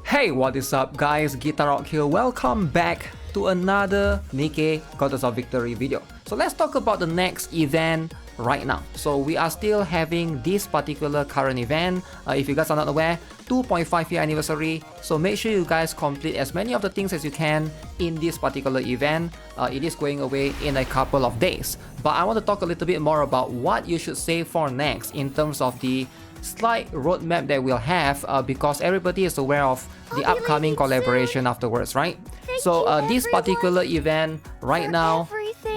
Hey, what is up guys, GuitarRock here. Welcome back to another Nikke Goddess of Victory video. So let's talk about the next event right now. So we are still having this particular current event. If you guys are not aware, 2.5 year anniversary. So make sure you guys complete as many of the things as you can in this particular event. It is going away in a couple of days. But I want to talk a little bit more about what you should save for next in terms of the slight roadmap that we'll have because everybody is aware of the upcoming collaboration afterwards, right? So this particular event right now,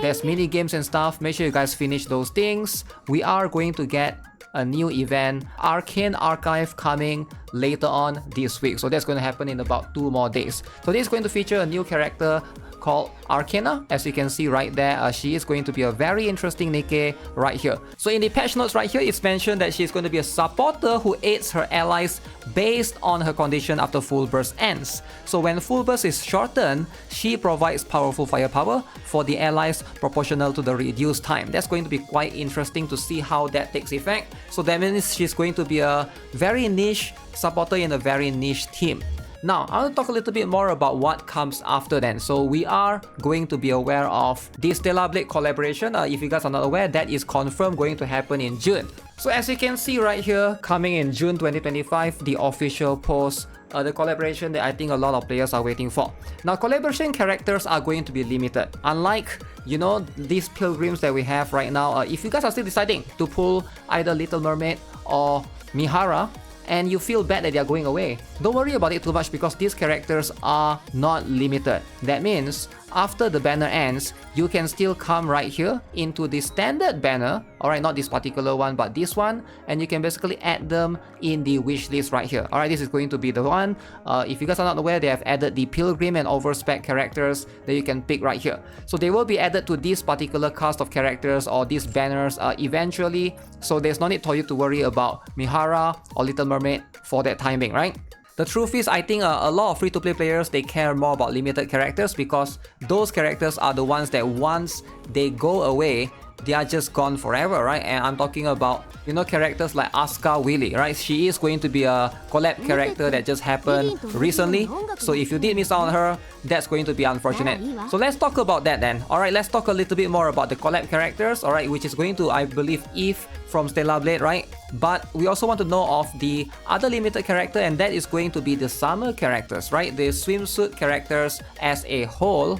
there's mini games and stuff. Make sure you guys finish those things. We are going to get a new event, Arcane Archive, coming later on this week. So that's going to happen in about 2 more days. So this is going to feature a new character called Arcana. As you can see right there, she is going to be a very interesting Nikke right here. So in the patch notes right here, it's mentioned that she's going to be a supporter who aids her allies based on her condition after full burst ends. So when full burst is shortened, she provides powerful firepower for the allies proportional to the reduced time. That's going to be quite interesting to see how that takes effect. So that means she's going to be a very niche supporter in a very niche team. Now, I'll talk a little bit more about what comes after then. So we are going to be aware of the Stellar Blade collaboration. If you guys are not aware, that is confirmed going to happen in June. So as you can see right here, coming in June 2025, the official post, the collaboration that I think a lot of players are waiting for. Now, collaboration characters are going to be limited. Unlike, you know, these pilgrims that we have right now, if you guys are still deciding to pull either Little Mermaid or Mihara, and you feel bad that they are going away, don't worry about it too much because these characters are not limited. That means after the banner ends, you can still come right here into the standard banner, alright, not this particular one but this one, and you can basically add them in the wish list right here. Alright, this is going to be the one. If you guys are not aware, they have added the pilgrim and overspec characters that you can pick right here. So they will be added to this particular cast of characters or these banners eventually, so there's no need for you to worry about Mihara or Little Mermaid for that timing, right? The truth is, I think a lot of free-to-play players, they care more about limited characters because those characters are the ones that once they go away, they are just gone forever, right? And I'm talking about, you know, characters like Asuka Willy, right? She is going to be a collab character that just happened recently. So if you did miss out on her, that's going to be unfortunate. So let's talk about that then. Alright, let's talk a little bit more about the collab characters, alright, which is going to, I believe, Eve from Stellar Blade, right? But we also want to know of the other limited character, and that is going to be the summer characters, right? The swimsuit characters as a whole.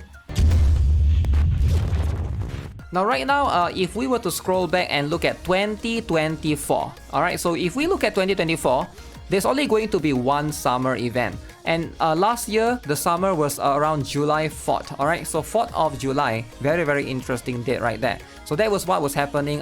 Now right now, if we were to scroll back and look at 2024, alright, so if we look at 2024, there's only going to be one summer event. And last year, the summer was around July 4th, alright, so 4th of July, very interesting date right there. So that was what was happening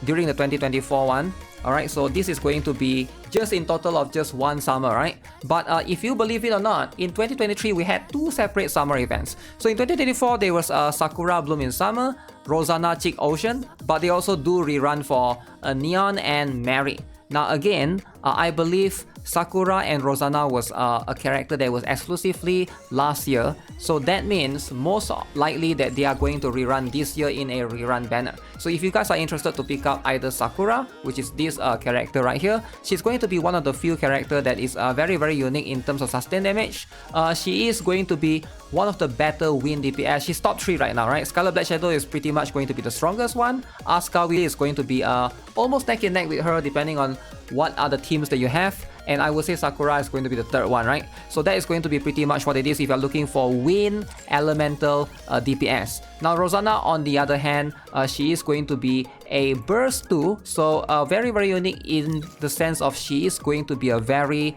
during the 2024 one. Alright, so this is going to be just in total of just one summer, right? But if you believe it or not, in 2023 we had 2 separate summer events. So in 2024 there was Sakura Bloom in Summer, Rosanna Chick Ocean, but they also do rerun for Neon and Mary. Now again, I believe Sakura and Rosanna was a character that was exclusively last year, so that means most likely that they are going to rerun this year in a rerun banner. So if you guys are interested to pick up either Sakura, which is this character right here, she's going to be one of the few characters that is very unique in terms of sustain damage. She is going to be one of the better win DPS. She's top 3 right now, right? Scarlet Black Shadow is pretty much going to be the strongest one. Asuka Willy is going to be almost neck and neck with her depending on what are the teams that you have. And I would say Sakura is going to be the 3rd one, right? So that is going to be pretty much what it is if you're looking for win elemental DPS. Now Rosanna, on the other hand, she is going to be a burst 2, so very unique in the sense of she is going to be a very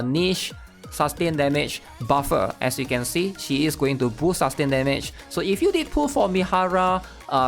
niche sustain damage buffer. As you can see, she is going to boost sustain damage. So if you did pull for Mihara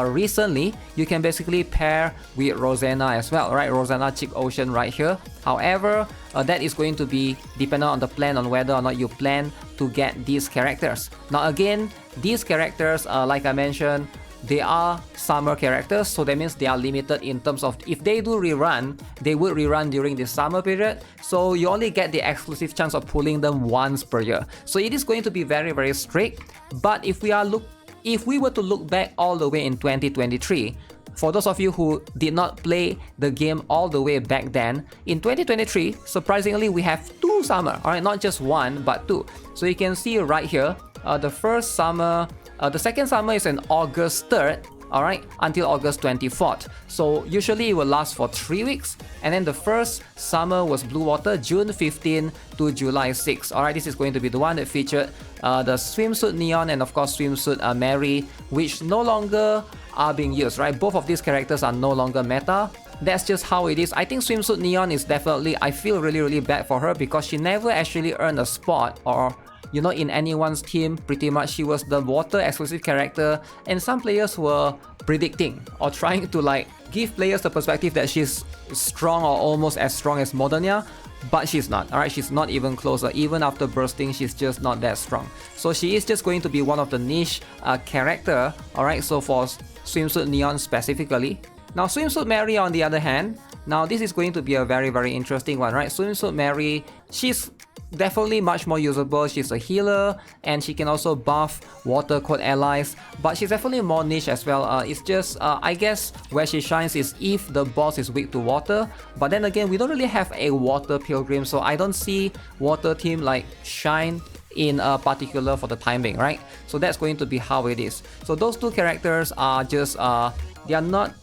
recently, you can basically pair with Rosanna as well, right? Rosanna Chick Ocean right here. However, that is going to be dependent on the plan on whether or not you plan to get these characters. Now again, these characters, like I mentioned, they are summer characters, so that means they are limited in terms of if they do rerun, they would rerun during the summer period, so you only get the exclusive chance of pulling them once per year. So it is going to be very strict. But if we were to look back all the way in 2023, for those of you who did not play the game all the way back then, in 2023, surprisingly, we have 2 summer, alright, not just 1, but 2. So you can see right here, the first summer, the second summer is on August 3rd, alright, until August 24th. So usually it will last for 3 weeks. And then the first summer was Blue Water, June 15 to July 6. Alright, this is going to be the one that featured the swimsuit Neon and of course swimsuit Mary, which no longer are being used, right? Both of these characters are no longer meta. That's just how it is. I think swimsuit Neon is definitely, I feel really bad for her because she never actually earned a spot or in anyone's team. Pretty much she was the water exclusive character, and some players were predicting or trying to like give players the perspective that she's strong or almost as strong as Modernia, but she's not. Alright, she's not even closer. Even after bursting, she's just not that strong. So she is just going to be one of the niche character. Alright, so for swimsuit Neon specifically. Now swimsuit Mary on the other hand, now this is going to be a very interesting one, right? Swimsuit Mary, she's definitely much more usable. She's a healer and she can also buff water code allies, but she's definitely more niche as well. It's just I guess where she shines is if the boss is weak to water, but then again we don't really have a water pilgrim, so I don't see water team like shine in particular for the time being, right? So that's going to be how it is. So those 2 characters are just they are not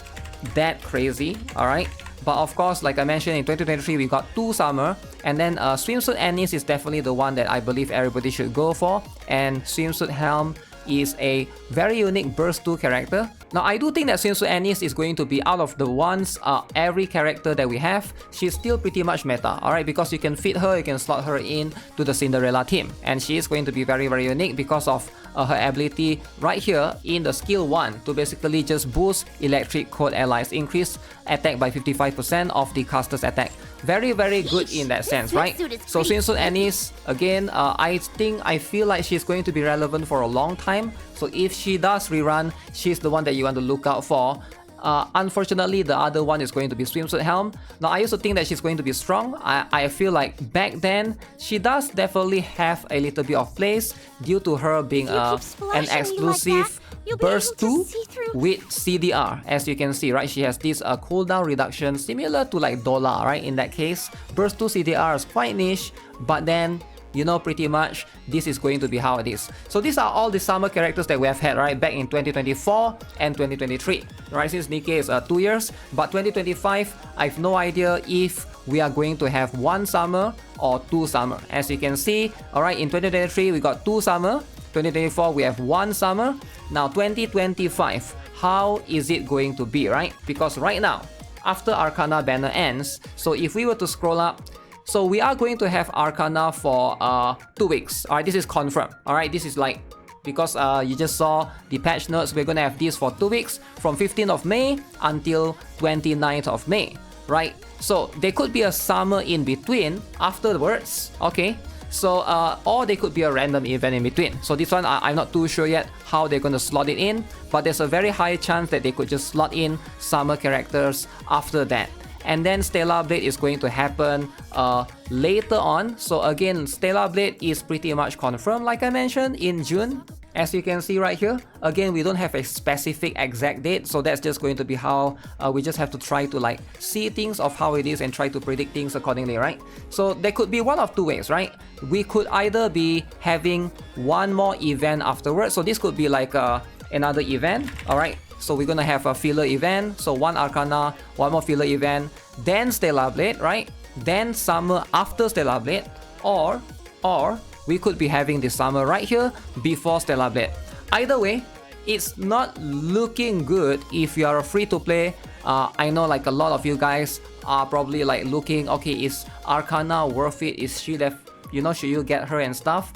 that crazy, alright? But of course, like I mentioned, in 2023 we got 2 summer, and then swimsuit Anise is definitely the one that I believe everybody should go for, and swimsuit Helm is a very unique burst 2 character. Now I do think that swimsuit Anise is going to be out of the ones, every character that we have, she's still pretty much meta, alright, because you can fit her, you can slot her in to the Cinderella team, and she is going to be very unique because of her ability right here in the skill 1 to basically just boost electric code allies, increase attack by 55% of the caster's attack. Very good in that sense, right? So swimsuit Anise, again, I feel like she's going to be relevant for a long time. So if she does rerun, she's the one that you want to look out for. Unfortunately, the other one is going to be swimsuit Helm. Now, I used to think that she's going to be strong. I feel like back then, she does definitely have a little bit of place due to her being an exclusive burst 2 with CDR. As you can see, right, she has this cooldown reduction similar to like Dola, right? In that case, burst 2 CDR is quite niche, but then pretty much this is going to be how it is. So these are all the summer characters that we have had, right, back in 2024 and 2023, right? Since Nikke is 2 years, but 2025, I have no idea if we are going to have 1 summer or 2 summer. As you can see, alright, in 2023 we got 2 summer, 2024 we have 1 summer. Now 2025, how is it going to be, right? Because right now, after Arcana banner ends, so if we were to scroll up, so we are going to have Arcana for 2 weeks. Alright, this is confirmed. Alright, this is like, because you just saw the patch notes, we're gonna have this for 2 weeks from 15th of May until 29th of May. Right? So there could be a summer in between afterwards. Okay. So or they could be a random event in between. So this one I'm not too sure yet how they're going to slot it in, but there's a very high chance that they could just slot in summer characters after that. And then Stellar Blade is going to happen later on. So again, Stellar Blade is pretty much confirmed, like I mentioned, in June. As you can see right here, again, we don't have a specific exact date, so that's just going to be how we just have to try to like see things of how it is and try to predict things accordingly, right? So there could be one of 2 ways, right? We could either be having one more event afterwards, so this could be like another event, alright? So we're gonna have a filler event, so 1 Arcana, 1 more filler event, then Stellar Blade, right? Then summer after Stellar Blade, or we could be having the summer right here before Stellar Blade. Either way, it's not looking good if you are free to play. I know like a lot of you guys are probably like looking, okay, is Arcana worth it? Is she should you get her and stuff?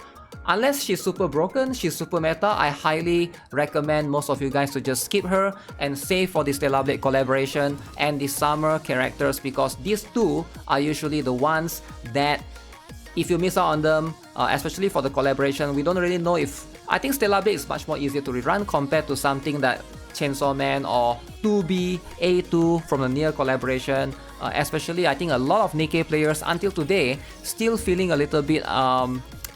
Unless she's super broken, she's super meta, I highly recommend most of you guys to just skip her and save for the Stellar Blade collaboration and the summer characters, because these 2 are usually the ones that if you miss out on them, especially for the collaboration, we don't really know if... I think Stellar Blade is much more easier to rerun compared to something that Chainsaw Man or 2B, A2 from the Nier collaboration. Especially, I think a lot of Nikke players until today still feeling a little bit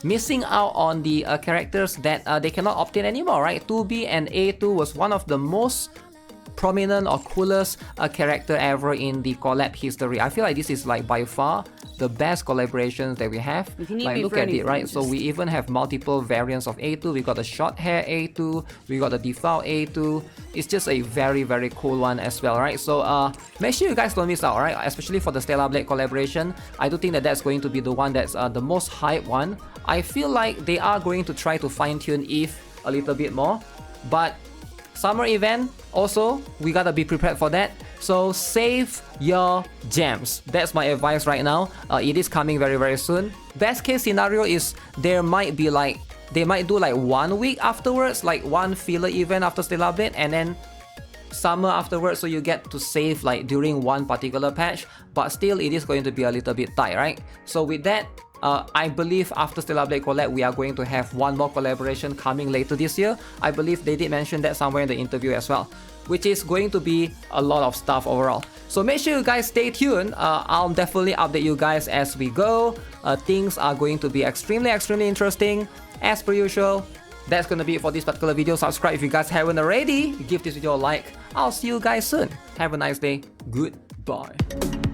missing out on the characters that they cannot obtain anymore, right? 2B and A2 was one of the most prominent or coolest character ever in the collab history. I feel like this is like by far the best collaborations that we have. Like look at it, right? So we even have multiple variants of A2. We got the short hair A2, we got the default A2. It's just a very, very cool one as well, right? So make sure you guys don't miss out, right? Especially for the Stellar Blade collaboration. I do think that that's going to be the one that's the most hyped one. I feel like they are going to try to fine-tune Eve a little bit more, but summer event also, we gotta be prepared for that. So save your gems. That's my advice right now. It is coming very, very soon. Best case scenario is they might do like 1 week afterwards, like one filler event after Stellar Blade, and then summer afterwards, so you get to save like during one particular patch, but still it is going to be a little bit tight, right? So with that, I believe after Stellar Blade collab, we are going to have one more collaboration coming later this year. I believe they did mention that somewhere in the interview as well, which is going to be a lot of stuff overall. So make sure you guys stay tuned. I'll definitely update you guys as we go. Things are going to be extremely interesting as per usual. That's gonna be it for this particular video. Subscribe if you guys haven't already. Give this video a like. I'll see you guys soon. Have a nice day. Goodbye.